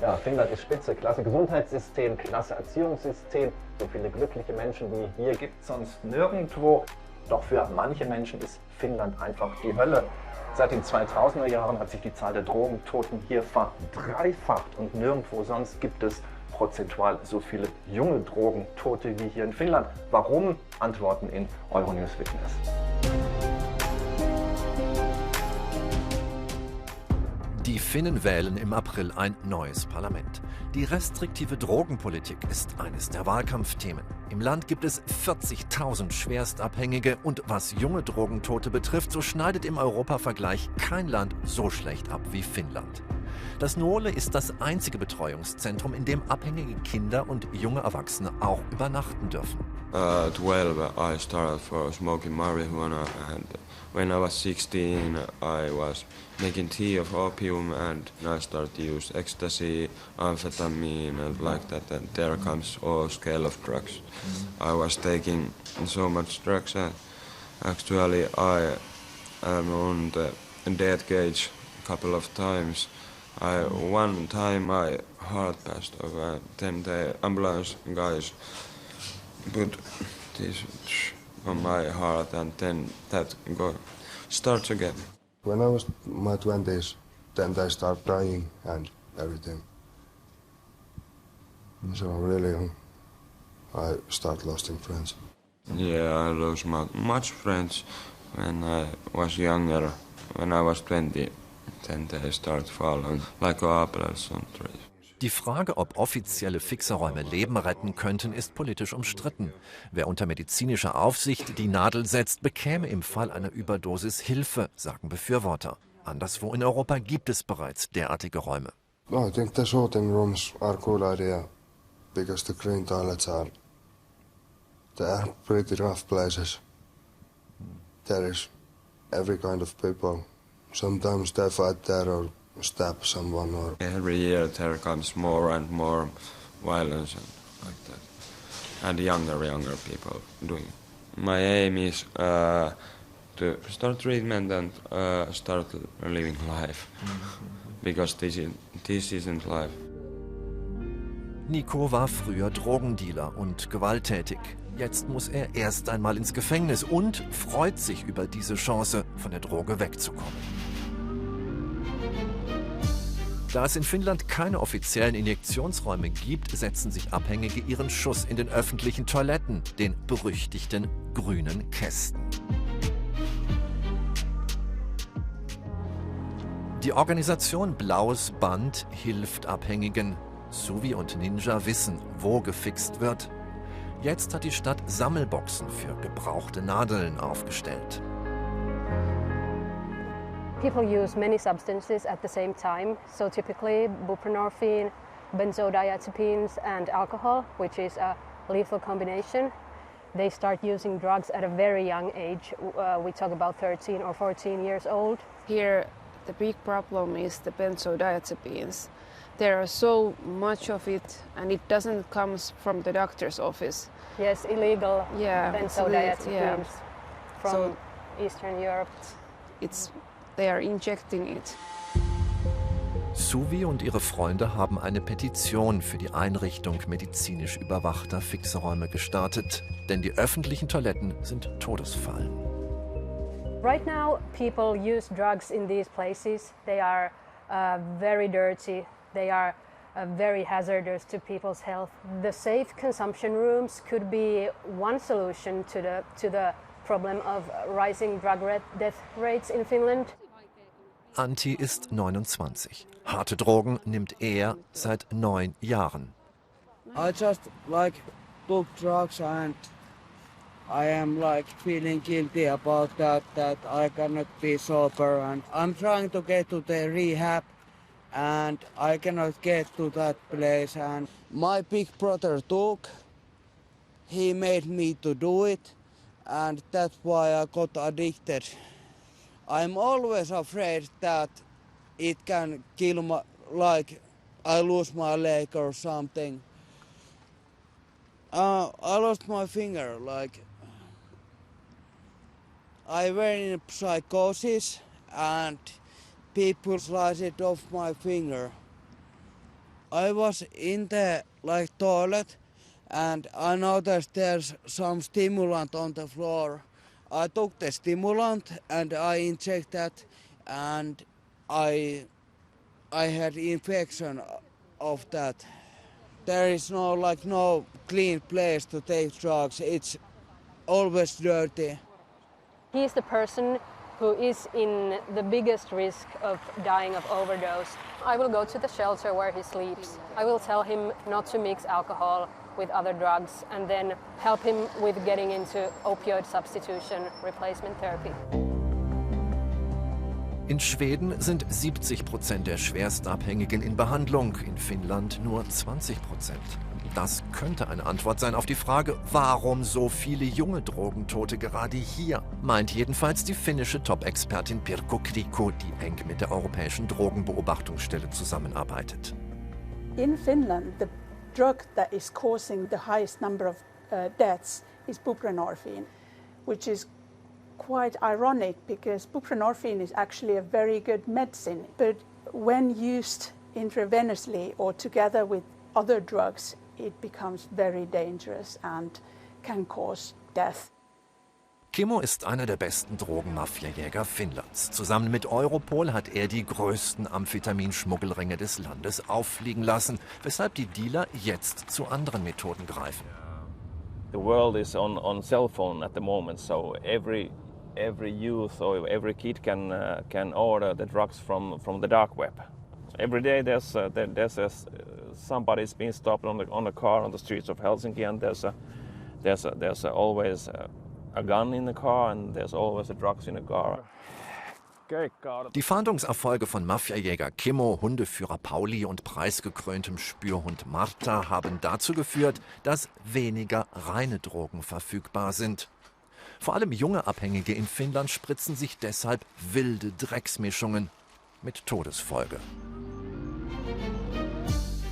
Ja, Finnland ist spitze, klasse Gesundheitssystem, klasse Erziehungssystem. So viele glückliche Menschen wie hier gibt es sonst nirgendwo. Doch für manche Menschen ist Finnland einfach die Hölle. Seit den 2000er Jahren hat sich die Zahl der Drogentoten hier verdreifacht und nirgendwo sonst gibt es prozentual so viele junge Drogentote wie hier in Finnland. Warum? Antworten in euronews-witness. Die Finnen wählen im April ein neues Parlament. Die restriktive Drogenpolitik ist eines der Wahlkampfthemen. Im Land gibt es 40.000 Schwerstabhängige und was junge Drogentote betrifft, so schneidet im Europavergleich kein Land so schlecht ab wie Finnland. Das Nuole ist das einzige Betreuungszentrum, in dem abhängige Kinder und junge Erwachsene auch übernachten dürfen. 12 I started for smoking marijuana, and when I was 16 I was making tea of opium, and I started to use ecstasy, amphetamine and like that, and there comes all scale of drugs. I was taking so much drugs and actually I am on the death cage a couple of times. One time my heart passed over, then the ambulance guys put this on my heart and then that starts again. When I was in my 20s, then I started dying and everything. So really young, I started losing friends. Yeah, I lost much friends when I was younger. When I was 20, then they start falling like apples on trees. Die Frage, ob offizielle Fixerräume Leben retten könnten, ist politisch umstritten. Wer unter medizinischer Aufsicht die Nadel setzt, bekäme im Fall einer Überdosis Hilfe, sagen Befürworter. Anderswo in Europa gibt es bereits derartige Räume. No, I think the sorting rooms are a good idea because the green toilets they are pretty rough places. There is every kind of people. Sometimes they fight there or stab someone. Or every year there comes more and more violence and like that. And younger people doing it. My aim is to start treatment and start living life. Because this isn't life. Nico war früher Drogendealer und gewalttätig. Jetzt muss er erst einmal ins Gefängnis und freut sich über diese Chance, von der Droge wegzukommen. Da es in Finnland keine offiziellen Injektionsräume gibt, setzen sich Abhängige ihren Schuss in den öffentlichen Toiletten, den berüchtigten grünen Kästen. Die Organisation Blaues Band hilft Abhängigen. Suvi und Ninja wissen, wo gefixt wird. Jetzt hat die Stadt Sammelboxen für gebrauchte Nadeln aufgestellt. People use many substances at the same time, so typically buprenorphine, benzodiazepines and alcohol, which is a lethal combination. They start using drugs at a very young age. We talk about 13 or 14 years old. Here the big problem is the benzodiazepines. There are so much of it and it doesn't come from the doctor's office. Yes, illegal benzodiazepines from Eastern Europe. They are injecting it. Suvi und ihre Freunde haben eine Petition für die Einrichtung medizinisch überwachter Fixeräume gestartet, denn die öffentlichen Toiletten sind Todesfallen. Right now, people use drugs in these places. They are very dirty. They are very hazardous to people's health. The safe consumption rooms could be one solution to the problem of rising drug death rates in Finland. Antti ist 29. Harte Drogen nimmt er seit 9 Jahren. I just took drugs and I am feeling guilty about that I cannot be sober, and I'm trying to get to the rehab and I cannot get to that place, and my big brother took, he made me to do it, and that's why I got addicted. I'm always afraid that it can kill I lose my leg or something. I lost my finger, I were in psychosis and people sliced off my finger. I was in the toilet and I noticed there's some stimulant on the floor. I took the stimulant and I injected that and I had infection of that. There is no clean place to take drugs. It's always dirty. He is the person who is in the biggest risk of dying of overdose. I will go to the shelter where he sleeps. I will tell him not to mix alcohol with other drugs and then help him with getting into opioid substitution replacement therapy. In Schweden sind 70% der Schwerstabhängigen in Behandlung, in Finnland nur 20%. Das könnte eine Antwort sein auf die Frage, warum so viele junge Drogentote gerade hier, meint jedenfalls die finnische Top-Expertin Pirkko Krikko, die eng mit der Europäischen Drogenbeobachtungsstelle zusammenarbeitet. In Finland, the drug that is causing the highest number of deaths is buprenorphine, which is quite ironic because buprenorphine is actually a very good medicine, but when used intravenously or together with other drugs, it becomes very dangerous and can cause death. Kimmo ist einer der besten Drogenmafiajäger Finnlands. Zusammen mit Europol hat er die größten Amphetaminschmuggelringe des Landes auffliegen lassen, weshalb die Dealer jetzt zu anderen Methoden greifen. The world is on cell phone at the moment, so every youth or every kid can order the drugs from the dark web. Every day there's somebody's being stopped on a car on the streets of Helsinki, and there's always a gun in the car and there's always a drugs in the car. Die Fahndungserfolge von Mafiajäger Kimmo, Hundeführer Pauli und preisgekröntem Spürhund Marta haben dazu geführt, dass weniger reine Drogen verfügbar sind. Vor allem junge Abhängige in Finnland spritzen sich deshalb wilde Drecksmischungen mit Todesfolge.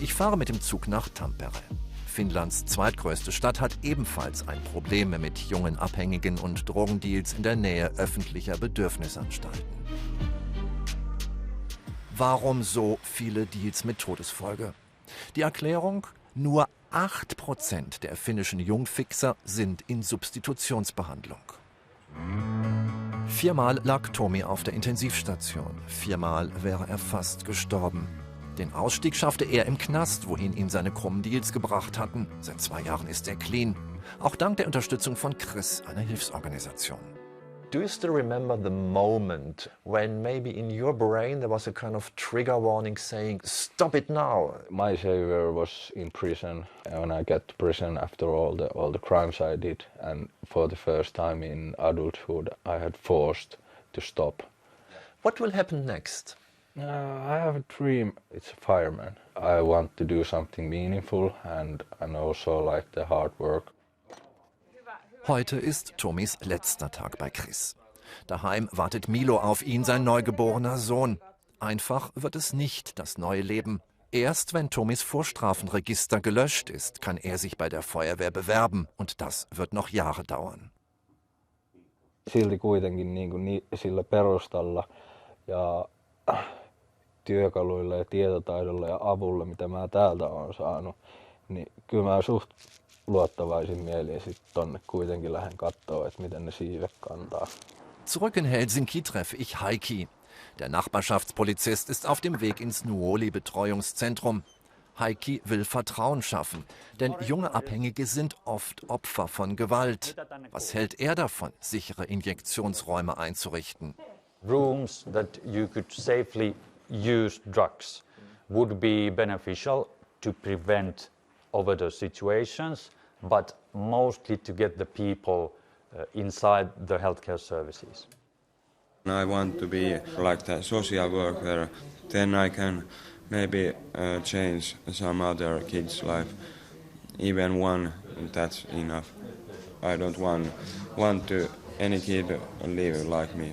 Ich fahre mit dem Zug nach Tampere. Finnlands zweitgrößte Stadt hat ebenfalls ein Problem mit jungen Abhängigen und Drogendeals in der Nähe öffentlicher Bedürfnisanstalten. Warum so viele Deals mit Todesfolge? Die Erklärung: nur 8% der finnischen Jungfixer sind in Substitutionsbehandlung. 4-mal lag Tomi auf der Intensivstation. 4-mal wäre er fast gestorben. Den Ausstieg schaffte er im Knast, wohin ihn seine krummen Deals gebracht hatten. Seit 2 Jahren ist er clean. Auch dank der Unterstützung von Chris, einer Hilfsorganisation. Do you still remember the moment when maybe in your brain there was a kind of trigger warning saying, stop it now? My savior was in prison when I got to prison after all the crimes I did, and for the first time in adulthood I had forced to stop. What will happen next? I have a dream. It's a fireman. I want to do something meaningful and also like the hard work. Heute ist Tomis letzter Tag bei Chris. Daheim wartet Milo auf ihn, sein neugeborener Sohn. Einfach wird es nicht, das neue Leben. Erst wenn Tomis Vorstrafenregister gelöscht ist, kann er sich bei der Feuerwehr bewerben. Und das wird noch Jahre dauern. Silti kuitenkin sillä perustalla ja työkaluilla ja tietotaidolla ja avulla, mitä mä täältä olen saanut, niin kyllä mä suht luottavaisin mielin sitten tonne kuitenkin lähden kattoo, että miten ne siivet kantaa. Zurück in Helsinki treffe ich Heikki. Der Nachbarschaftspolizist ist auf dem Weg ins Nuoli-Betreuungszentrum. Heikki will Vertrauen schaffen, denn junge Abhängige sind oft Opfer von Gewalt. Was hält er davon, sichere Injektionsräume einzurichten? Rooms that you could safely use drugs would be beneficial to prevent overdose situations, but mostly to get the people inside the healthcare services. I want to be like the social worker, then I can maybe change some other kid's life. Even one, that's enough. I don't want to any kid live like me.